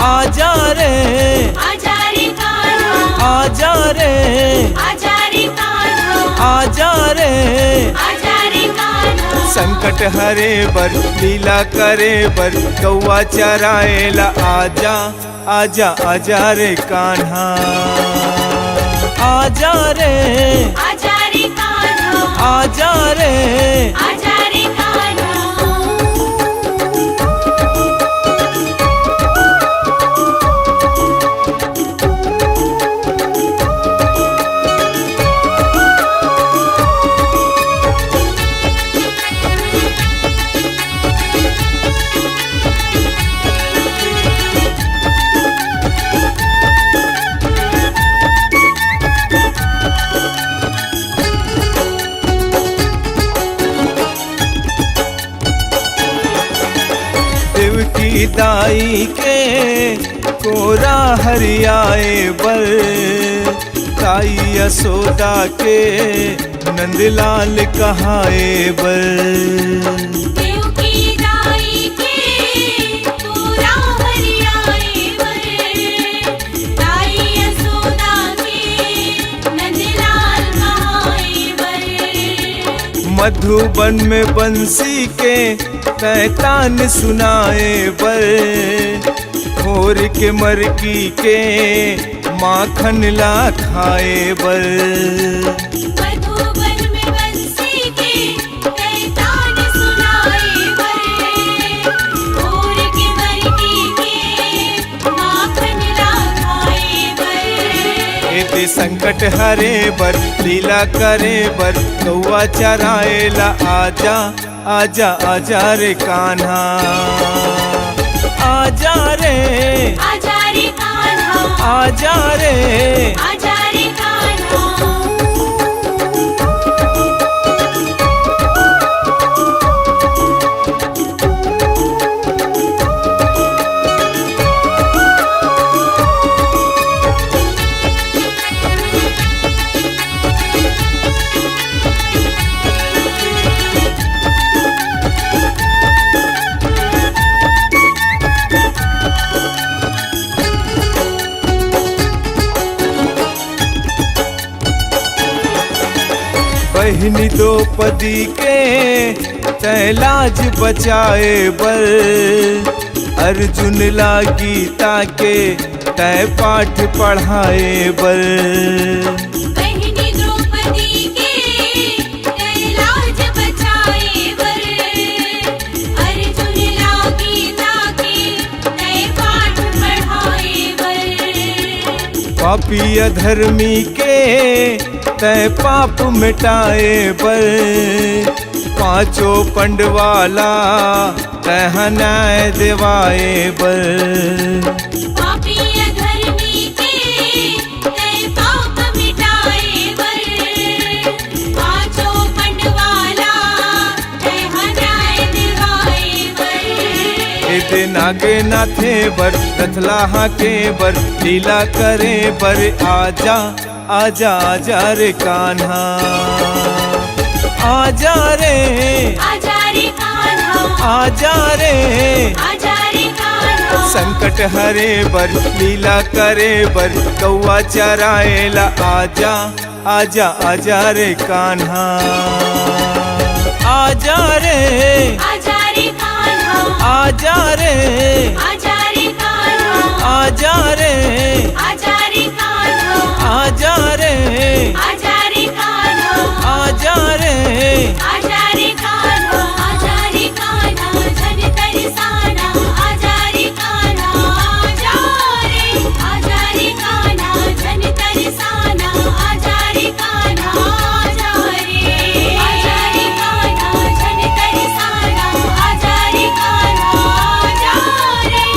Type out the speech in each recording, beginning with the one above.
आजा रे आजा रे कान्हा आजा रे आजा रे कान्हा आजा रे आजा रे कान्हा संकट हरे बर लीला करे बर गौवा चराएला आजा आजा आजा रे कान्हा आजा रे आजा रे कान्हा आजा रे आजा रे कान्हा देवकी दाई के कोरा हरियाए बर ताई यशोदा के नंदलाल कहाए बर देवकी दाई के पूरा हरियाए बर ताई यशोदा के नंदलाल कहाए बर मधुबन में बंसी के तैतान सुनाए बर खोर के मरकी के माखन ला खाए बर मधुबन में बंसी के तैतान सुनाए बर और के मरकी के माखन ला खाए बर एते संकट हरे बर लीला करे बर गौवा चराएला आजा आजा आजा रे कान्हा आजा रे आजा रे कान्हा आजा रे आजा रे कान्हा बहनी द्रौपदी के तैलाज बचाए बर अर्जुन ला गीता के तय पाठ पढ़ाए बर बहनी द्रौपदी के कैलाज बचाए बर अर्जुन ला गीता के नए पाठ पढ़ाए बर पापी अधर्मी के तय पाप मिटाए बर पांचों पंडवाला तह न्याय दिवाए बर पापी अधर्मी के नए पाप मिटाए बर पांचों पंडवाला तह न्याय दिवाए बर एते नागे नाथे बर रथलाहा के बर लीला करे बर आजा आजा आजा रे कान्हा आजा रे आजा रे कान्हा आजा रे आजा रे कान्हा संकट हरे बर लीला करे बर गौवा चराएला आजा आजा आजा रे कान्हा आजा रे आजा रे कान्हा आजा रे आजा रे कान्हा आजा रे आजा रे कान्हा आजा रे आजा रे कान्हा आजा रे आजा रे कान्हा आजा रे कान्हा जन तरसाना आजा रे कान्हा आजा रे कान्हा जन तरसाना आजा रे कान्हा आजा रे कान्हा जन तरसाना आजा रे कान्हा आजा रे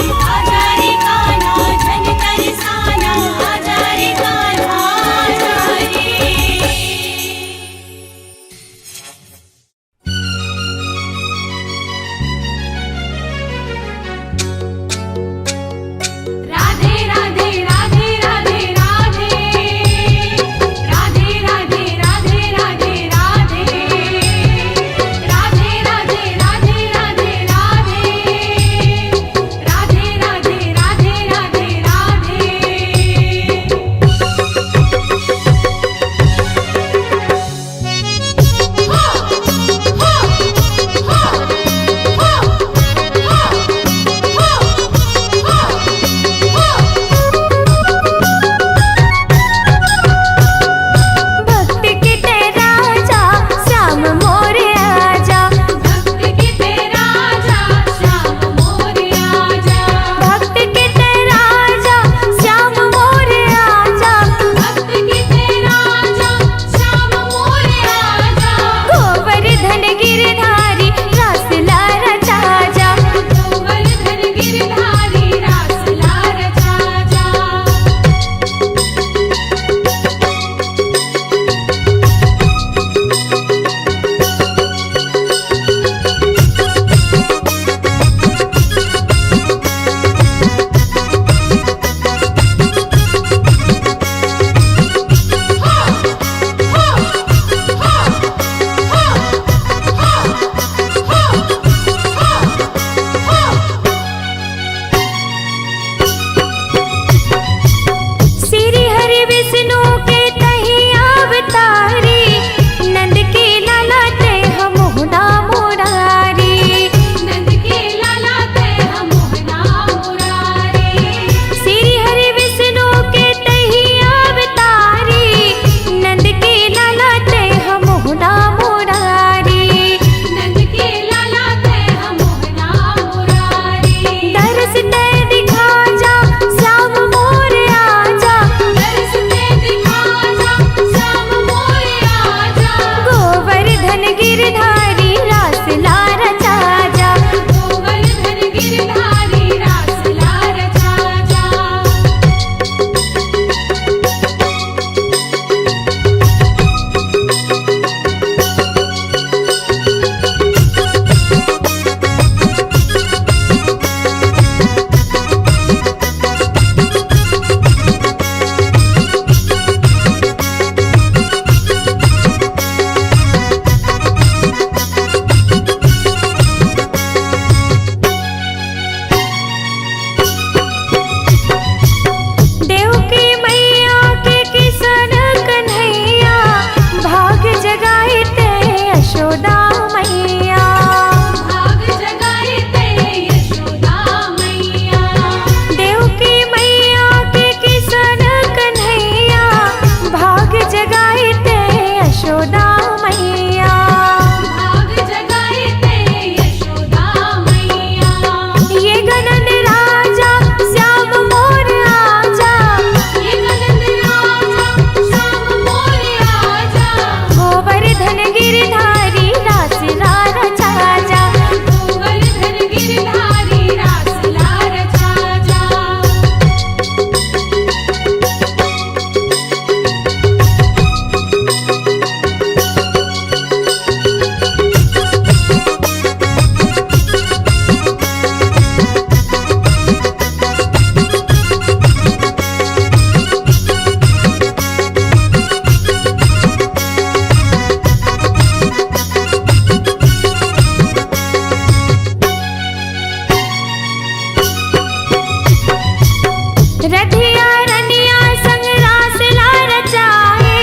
रधिया रनिया संग रास ला रचाए,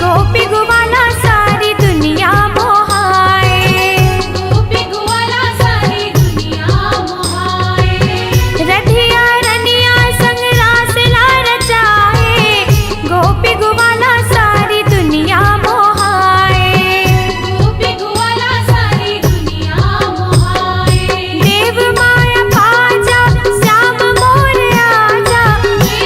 गोपी गुवाला सारी दुनिया मोहाए। गोपी ग्वाला सारी दुनिया मोहाए। रधिया रनिया संग रास ला रचाए, गोपी गुवाला सारी दुनिया मोहाए। गोपी ग्वाला सारी दुनिया मोहाए। देव माया पाजा श्याम मोर आजा, देव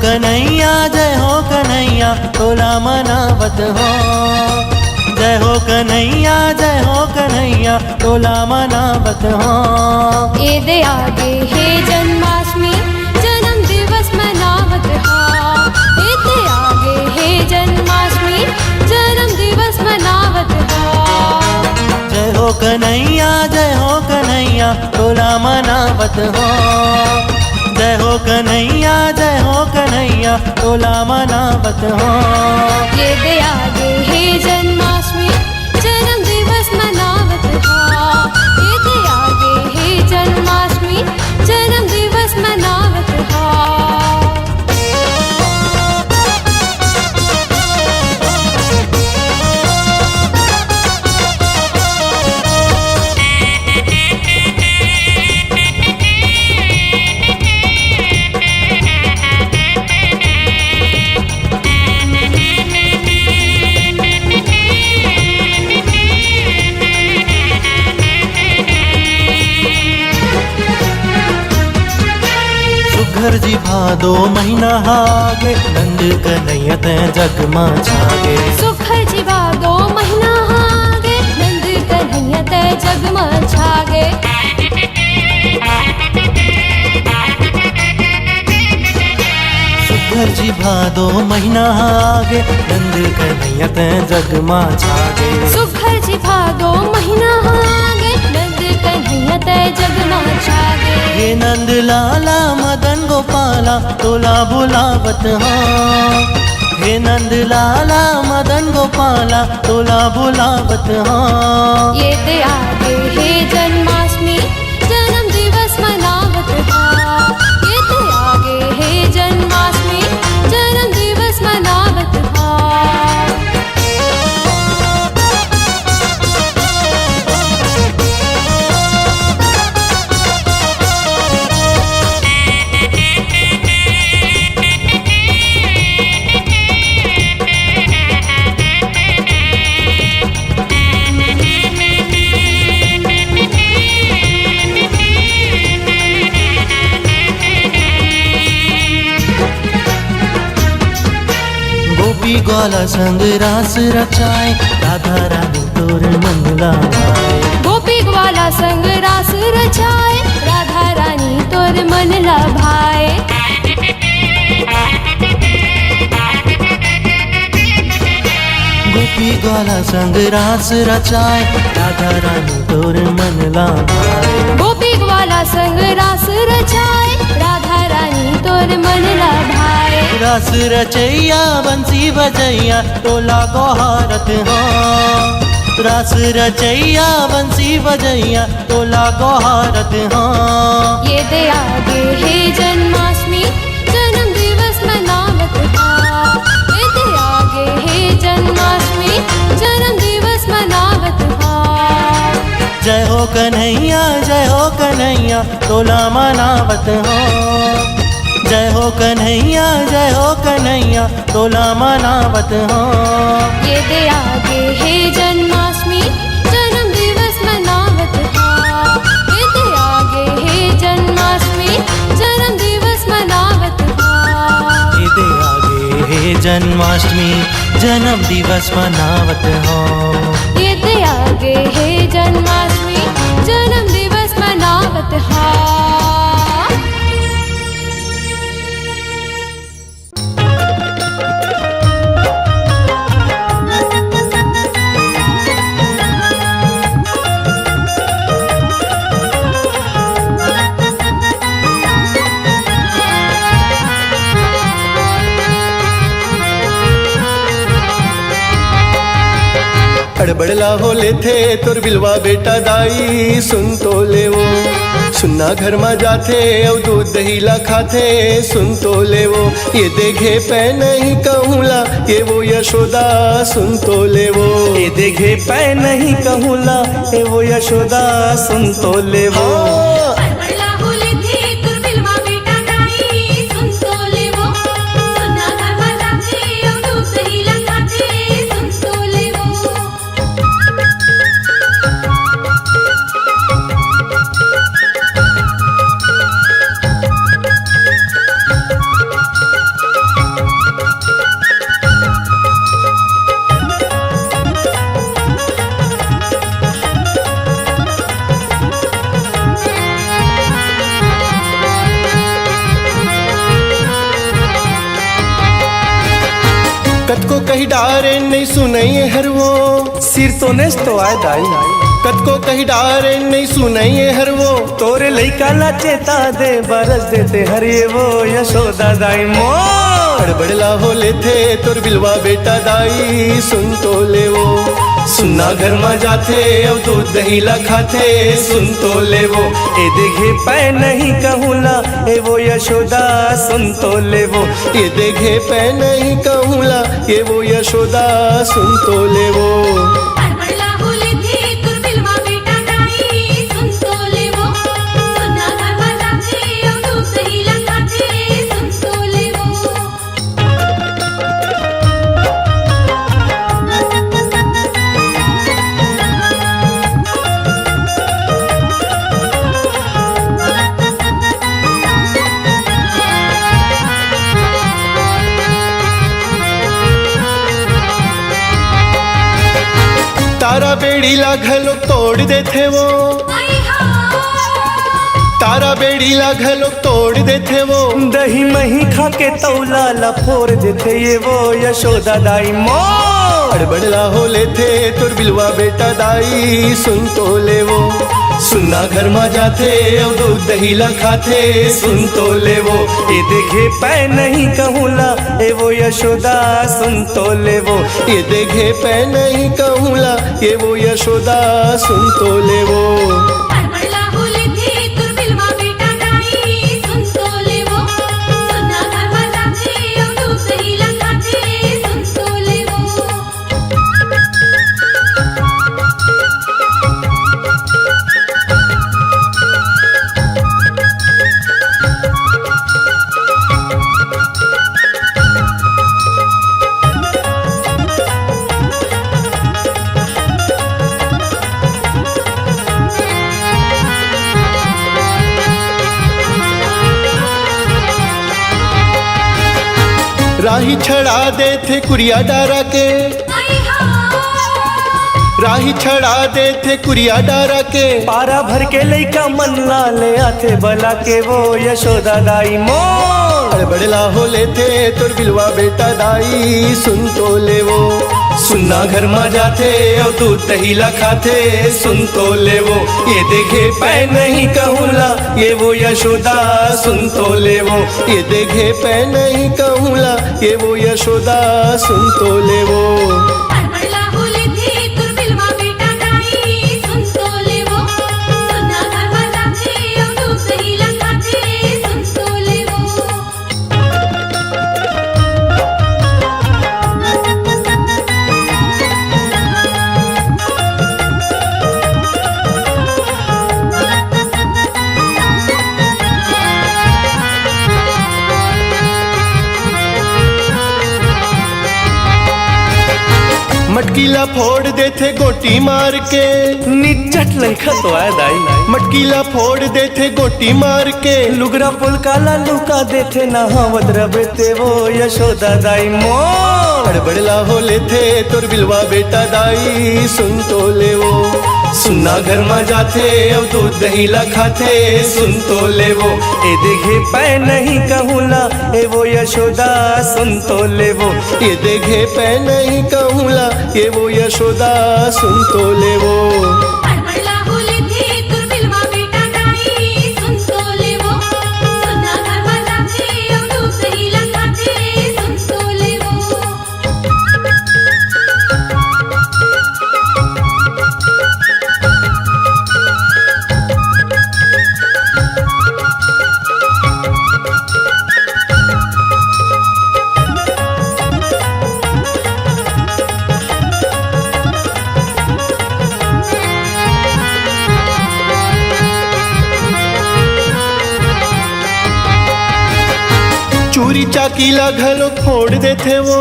कन्हैया तोला मनावत हो। जय हो कन्हैया तोला मनावत हो। ये दे आगे हे जन्माष्टमी जन्म दिवस मनावत हा। ये दे आगे हे जन्माष्टमी जन्म दिवस मनावत हा। जय हो कन्हैया तोला मनावत हो। जय हो कन्हैया तोला मनावत हो। ये दे आगे हे जन्माष्टमी जन्म दिवस मनावत हा। ये दे आगे हे जन्माष्टमी जन्म दिवस मनावत हा। घर जी भादो महीना हागे नंद कन्हैया ते जगमा छागे। सुखर जी भादो महीना हागे नंद कन्हैया ते जगमा छागे। सुखर जी भादो महीना हागे नंद कन्हैया ते जगमा छागे। सुखर जी भादो महीना हागे नंद कन्हैया ते जगमा छागे। ये नंद लाला मदन गोपाला तोला बुलावत हो। हे नंद लाला मदन गोपाला तोला बुलावत हो। ये दे आगे हे जन्माष्टमी जन्म दिवस मनावत हा। ये दे आगे हे जन्माष्टमी जन्म दिवस मनावत हा। गोपी ग्वाला संग रास रचाए राधा रानी तोर मन लाए। गोपी ग्वाला संग रास रचाए राधा रानी तोर मन लभाए। गोपी ग्वाला संग रास रचाए राधा रानी तोर मन लाए। गोपी ग्वाला संग रास रचाए राधा रानी तोर मन लभाए। रास रचैया बंसी बजैया तोला गोहारत हो। रास रचैया बंसी बजैया तोला गोहारत हो। ये दे आगे हे जन्माष्टमी जन्म दिवस मनावत हा। ये दे आगे हे जन्माष्टमी जन्म दिवस मनावत हा। जय हो कन्हैया तोला मनावत हो। जय हो कन्हैया तोला मनावत हो। ये दे आगे हे जन्माष्टमी जन्म दिवस मनावत हा। ये दे आगे हे जन्माष्टमी जन्म दिवस मनावत हा। ये दे आगे हे जन्माष्टमी जन्म दिवस मनावत हो। ये दे आगे हे जन्माष्टमी जन्म दिवस मनावत हा। अड़बड़ला होले थे तोर बिलवा बेटा दाई सुन तो ले वो। सुन्ना घर में जाथे और दूध दहीला खाथे सुन तो ले वो। ये देखे पै नहीं कहूला ये वो यशोदा सुन तो ले वो। ये देखे पै नहीं कहूला ये वो यशोदा सुन तो ले वो। अड़बड़ला होले थे तोर बिलवा बेटा दाई सुन तो ले वो। सुन्ना घर में जाथे और दूध दहीला खाथे सुन तो ले वो। कत को कही डारे नहीं सुनाइए हर वो, सिर तो नेस तो आए दाई, कत को कही डारे नहीं सुनाइए हर वो, तोरे लइका ला चेता दे बरस देते हरिये वो यशोदा दाई मोर। हड़बड़ला हो लेथे तोर बिलवा बेटा दाई सुन तो ले वो, सुन्ना घर में जाते अब दूध दही ला खाते सुन तो ले वो, ए देखे पै नहीं कहूला ए वो यशोदा सुन तो ले वो, ये देखे पै नहीं कहूला ये वो यशोदा सुन तो ले वो। हड़बड़ला होले थे तुर बिलवा बेटा दाई सुन तो ले वो, सुन्ना घर में जाते अब दूध दही ला खाते सुन तो ले वो। तारा बेड़ी ला घलो तोड़ देथे वो, आई हाँ तारा बेड़ी ला घलो तोड़ देथे वो, दही मही खा के तौला ला फोड़ देते ये वो यशोदा दाई मोर। हड़बड़ला हो लेथे तोर बिलवा बेटा दाई सुन तो ले वो, सुन्ना घर में जाते अब दूध दही ला खाते सुन तो ले वो, ए देखे पै नहीं कहूला ए वो यशोदा सुन तो ले वो, ये देखे पै नहीं कहूला ये वो यशोदा सुन तो ले वो। हड़बड़ला होले थे तुर बिलवा बेटा दाई सुन तो ले वो, सुन्ना घर में जाते अब दूध दही ला खाते सुन तो ले वो। राही छड़ा दे थे कुरिया डारा के, आई हाँ राही छड़ा दे थे कुरिया डारा के, पारा भर के लइका मन ला ले आथे बला के वो यशोदा दाई मोर। हड़बड़ला हो लेथे तोर बिलवा बेटा दाई सुन तो ले वो, सुन्ना घर में जाते अब दूध दही ला खाते सुन तो ले वो, ये देखे पै नहीं कहूला ये वो यशोदा सुन तो ले वो, ये देखे पै नहीं कहूला ये वो यशोदा सुन तो ले वो। हड़बड़ला होले थे तुर बिलवा बेटा दाई सुन तो ले वो, सुन्ना घर में जाते अब दूध दही ला खाते सुन तो ले वो। मटकीला फोड़ देथे गोटी मार के, निचट लंखा तो आए दाई, मटकीला फोड़ देथे गोटी मार के, लुगरा पुल काला लुका देते नहावत रबेते वो यशोदा दाई मोर। हड़बड़ला हो लेथे तोर बिलवा बेटा दाई सुन तो ले वो, सुन्ना घर में जाते अब दूध दही ला खाते सुन तो ले वो, ए देखे पै नहीं कहूला ए वो यशोदा सुन तो ले वो, ये देखे पै नहीं कहूला ये वो यशोदा सुन तो ले वो। हड़बड़ला होले थे तुर बिलवा बेटा दाई सुन तो ले वो, सुन्ना घर में जाते अब दूध दही ला खाते सुन तो ले वो। चूरी चाकीला घलो फोड़ देथे वो,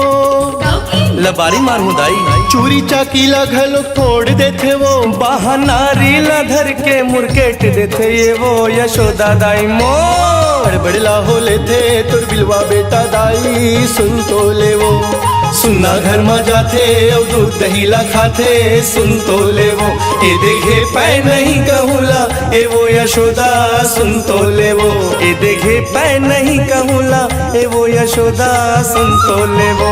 लबारी मारू दाई, चूरी चाकीला घलो फोड़ देथे वो, बहाना रीला धर के मुरकेट देते ये वो यशोदा दाई मोर। हड़बड़ला हो लेथे तोर बिलवा बेटा दाई सुन तो ले वो, सुन्ना घर में जाते अब दूध दही ला खाते सुन तो ले वो, ये देखे पै नहीं कहूला ए वो यशोदा सुन तो ले वो, ए देखे पै नहीं कहूला ए वो यशोदा सुन तो ले वो।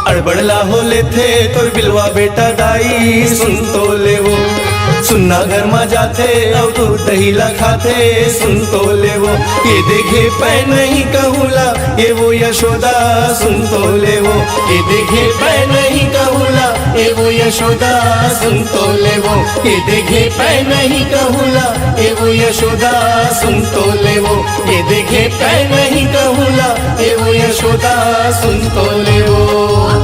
अड़बड़ला हो लेथे तोर बिलवा बेटा दाई सुन तो लेवो सुन्ना घर में जाते अब दूध दही ला खाते सुन तो लेवो ये देखे पै नहीं कहूला ये वो यशोदा सुन तो लेवो ये देखे पै नहीं कहूला ये वो यशोदा सुन तो लेवो ये देखे पै नहीं कहूला ये वो यशोदा सुन तो लेवो ये देखे पै नहीं कहूला ये वो यशोदा सुन तो लेवो।